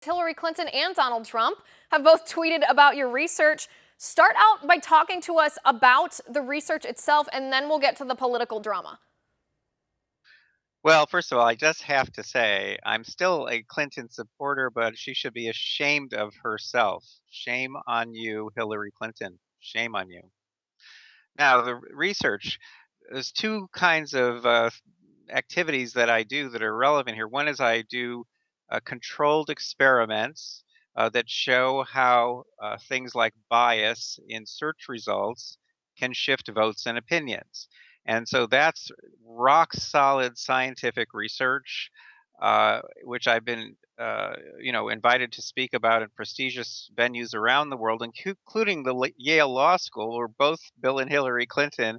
Hillary Clinton and Donald Trump have both tweeted about your research. Start out by talking to us about the research itself, and then we'll get to the political drama. Well, first of all, I just have to say I'm still a Clinton supporter, but she should be ashamed of herself. Shame on you, Hillary Clinton. Shame on you. Now, the research, there's two kinds of activities that I do that are relevant here. One is I do controlled experiments that show how things like bias in search results can shift votes and opinions. And so that's rock solid scientific research, which I've been, invited to speak about in prestigious venues around the world, including the Yale Law School, where both Bill and Hillary Clinton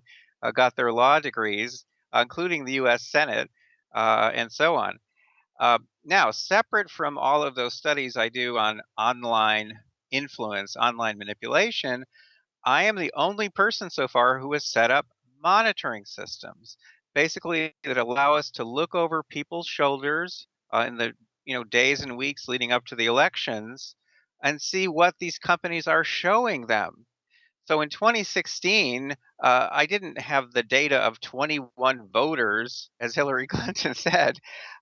got their law degrees, including the U.S. Senate, and so on. Now, separate from all of those studies I do on online influence, online manipulation, I am the only person so far who has set up monitoring systems, basically that allow us to look over people's shoulders in the days and weeks leading up to the elections and see what these companies are showing them. So in 2016, I didn't have the data of 21 voters, as Hillary Clinton said.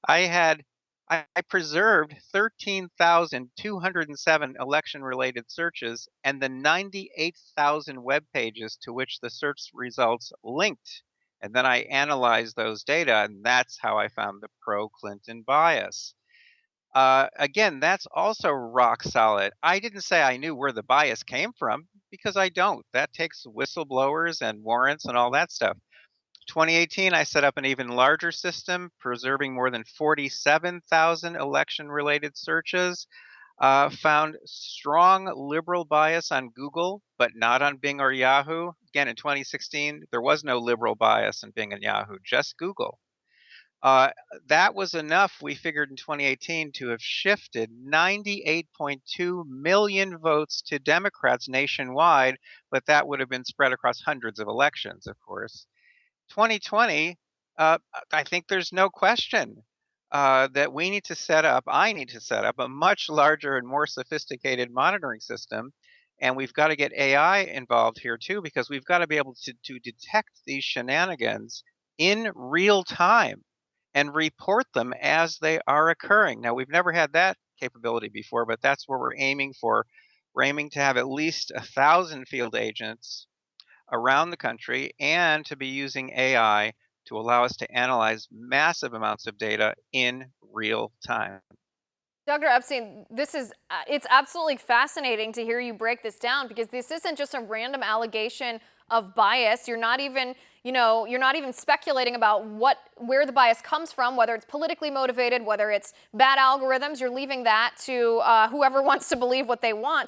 I had I preserved 13,207 election-related searches and the 98,000 web pages to which the search results linked. And then I analyzed those data, and that's how I found the pro-Clinton bias. Again, that's also rock solid. I didn't say I knew where the bias came from because I don't. That takes whistleblowers and warrants and all that stuff. 2018, I set up an even larger system, preserving more than 47,000 election related searches. Found strong liberal bias on Google, but not on Bing or Yahoo. Again, in 2016, there was no liberal bias in Bing and Yahoo, just Google. Uh, that was enough, we figured in 2018, to have shifted 98.2 million votes to Democrats nationwide, but that would have been spread across hundreds of elections, of course. 2020, I think there's no question that I need to set up a much larger and more sophisticated monitoring system. And we've got to get AI involved here too, because we've got to be able to detect these shenanigans in real time and report them as they are occurring. Now, we've never had that capability before, but that's where we're aiming for. We're aiming to have at least 1,000 field agents around the country and to be using AI to allow us to analyze massive amounts of data in real time. Dr. Epstein, it's absolutely fascinating to hear you break this down because this isn't just a random allegation of bias. You're not even speculating about where the bias comes from, whether it's politically motivated, whether it's bad algorithms. You're leaving that to whoever wants to believe what they want.